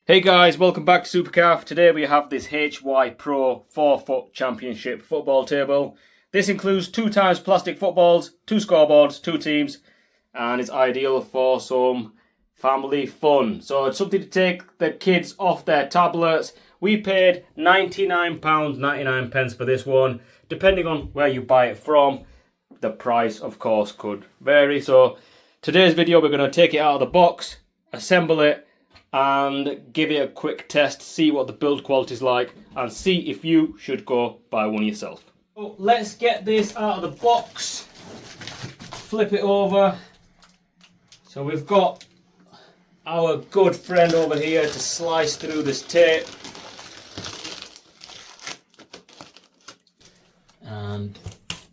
Hey guys, welcome back to Supercalf. Today we have this HY Pro 4-foot championship football table. This includes 2 times plastic footballs, 2 scoreboards, 2 teams, and it's ideal for some family fun. So it's something to take the kids off their tablets. We paid £99.99 for this one. Depending on where you buy it from, the price of course could vary. So today's video we're going to take it out of the box, assemble it, and give it a quick test, see what the build quality is like, and see if you should go buy one yourself. So let's get this out of the box, flip it over. So we've got our good friend over here to slice through this tape. And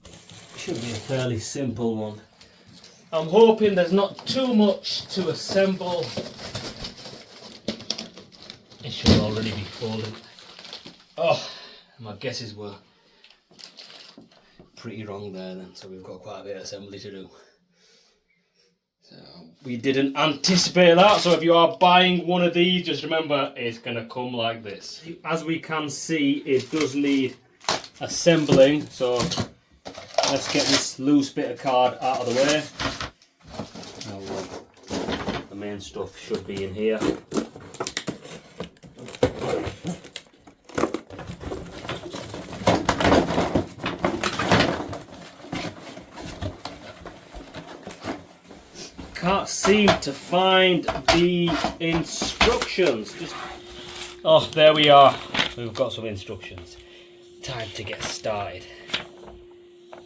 it should be a fairly simple one. I'm hoping there's not too much to assemble. It should already be folded. Oh, my guesses were pretty wrong there then, so we've got quite a bit of assembly to do. So we didn't anticipate that, so if you are buying one of these, just remember it's going to come like this. As we can see, it does need assembling, so let's get this loose bit of card out of the way. Now, the main stuff should be in here. Can't seem to find the instructions. Oh, there we are. We've got some instructions. Time to get started.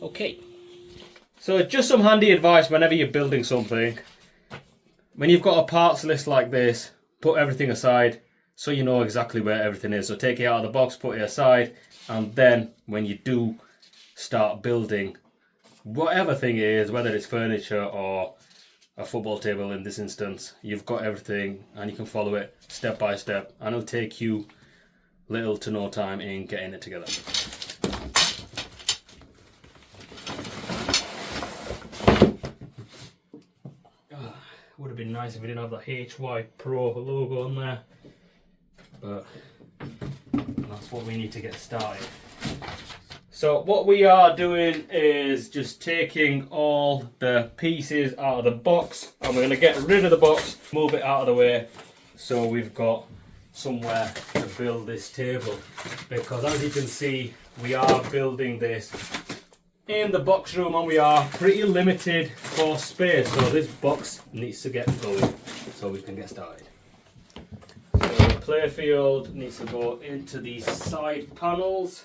Okay. So just some handy advice whenever you're building something. When you've got a parts list like this, put everything aside so you know exactly where everything is. So take it out of the box, put it aside, and then when you do start building whatever thing it is, whether it's furniture or a football table in this instance, you've got everything and you can follow it step by step, and it'll take you little to no time in getting it together. Would have been nice if we didn't have the HY Pro logo on there, but that's what we need to get started. So what we are doing is just taking all the pieces out of the box, and we're going to get rid of the box, move it out of the way, so we've got somewhere to build this table. Because as you can see, we are building this in the box room and we are pretty limited for space. So this box needs to get going so we can get started. So the playfield needs to go into these side panels.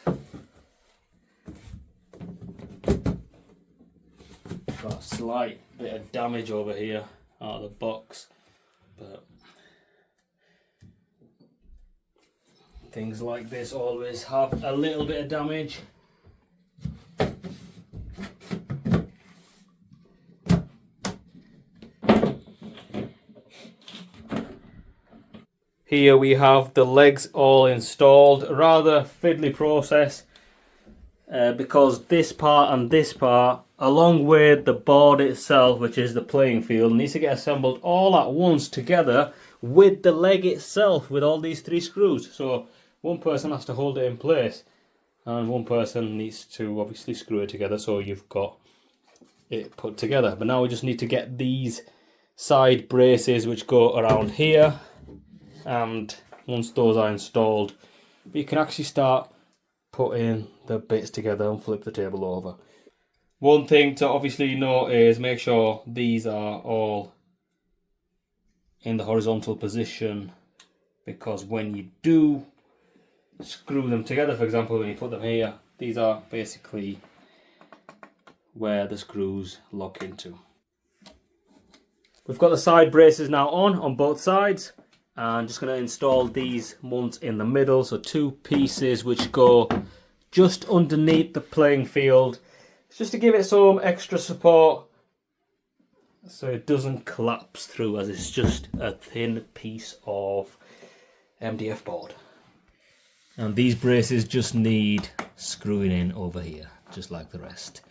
Got a slight bit of damage over here out of the box, but things like this always have a little bit of damage. Here we have the legs all installed. A rather fiddly process because this part and this part, along with the board itself, which is the playing field, needs to get assembled all at once together with the leg itself, with all these 3 screws. So one person has to hold it in place and one person needs to obviously screw it together so you've got it put together. But now we just need to get these side braces which go around here, and once those are installed, we can actually start putting the bits together and flip the table over. One thing to obviously note is make sure these are all in the horizontal position, because when you do screw them together, for example when you put them here, these are basically where the screws lock into. We've got the side braces now on both sides. I'm just going to install these ones in the middle, so 2 pieces which go just underneath the playing field, just to give it some extra support so it doesn't collapse through, as it's just a thin piece of MDF board. And these braces just need screwing in over here, just like the rest.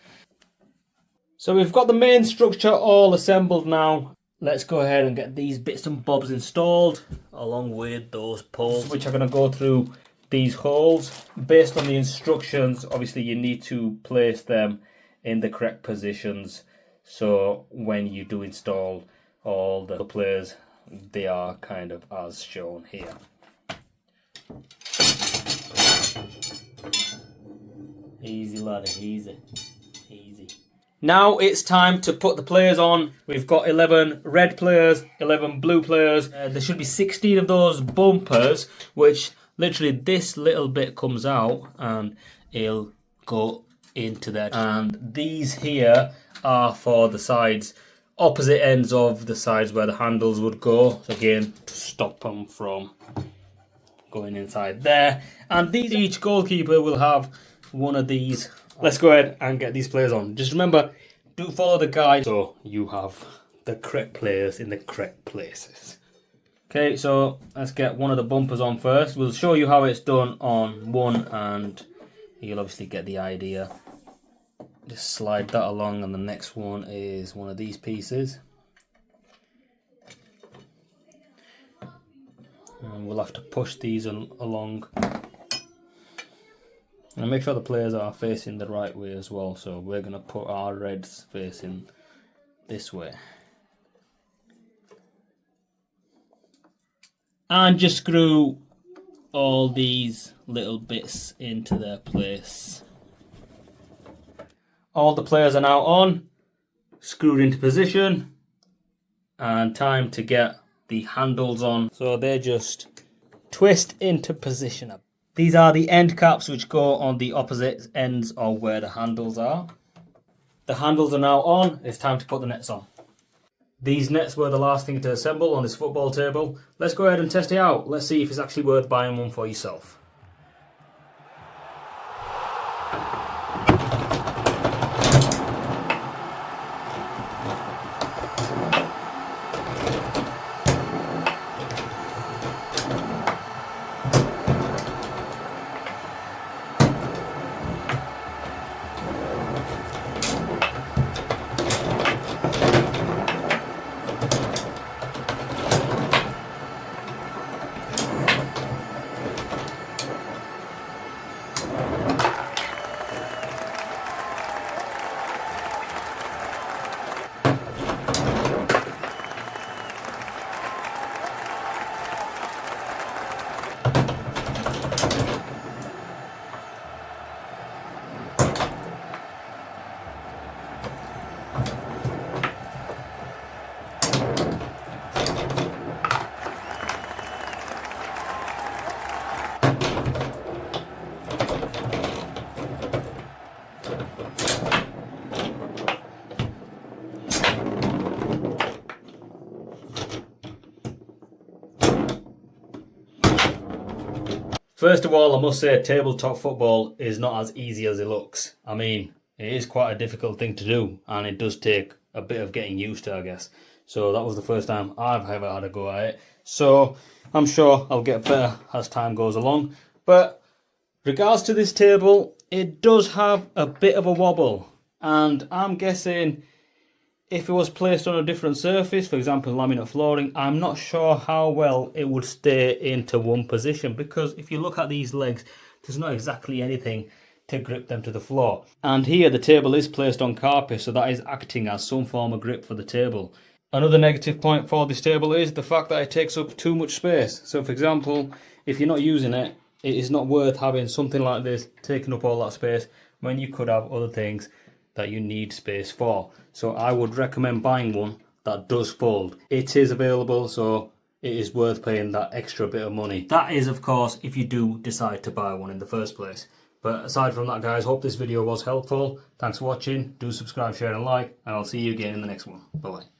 So we've got the main structure all assembled now. let's go ahead and get these bits and bobs installed along with those poles, which are going to go through these holes. Based on the instructions, obviously you need to place them in the correct positions, so when you do install all the players, they are kind of as shown here. Easy laddie, easy. Now it's time to put the players on. We've got 11 red players, 11 blue players. There should be 16 of those bumpers, which literally this little bit comes out and it'll go into there. And these here are for the sides, opposite ends of the sides where the handles would go. So again, to stop them from going inside there. And these, each goalkeeper will have one of these. Let's go ahead and get these players on. Just remember, do follow the guide so you have the correct players in the correct places. Okay, so let's get one of the bumpers on first. We'll show you how it's done on one and you'll obviously get the idea. Just slide that along, and the next one is one of these pieces. And we'll have to push these along. And make sure the players are facing the right way as well. So we're going to put our reds facing this way. And just screw all these little bits into their place. All the players are now on, screwed into position, and time to get the handles on. So they just twist into position. These are the end caps which go on the opposite ends of where the handles are. The handles are now on, it's time to put the nets on. These nets were the last thing to assemble on this football table. Let's go ahead and test it out. Let's see if it's actually worth buying one for yourself. First of all, I must say tabletop football is not as easy as it looks. I mean, it is quite a difficult thing to do, and it does take a bit of getting used to, I guess. So that was the first time I've ever had a go at it. So I'm sure I'll get better as time goes along. But regards to this table, it does have a bit of a wobble, and I'm guessing if it was placed on a different surface, for example laminate flooring, I'm not sure how well it would stay into one position, because if you look at these legs, there's not exactly anything to grip them to the floor. And here the table is placed on carpet, so that is acting as some form of grip for the table. Another negative point for this table is the fact that it takes up too much space. So for example, if you're not using it, it is not worth having something like this taking up all that space when you could have other things that you need space for. So I would recommend buying one that does fold. It is available, so it is worth paying that extra bit of money. That is, of course, if you do decide to buy one in the first place. But aside from that, guys, hope this video was helpful. Thanks for watching. Do subscribe, share and like, and I'll see you again in the next one. Bye bye.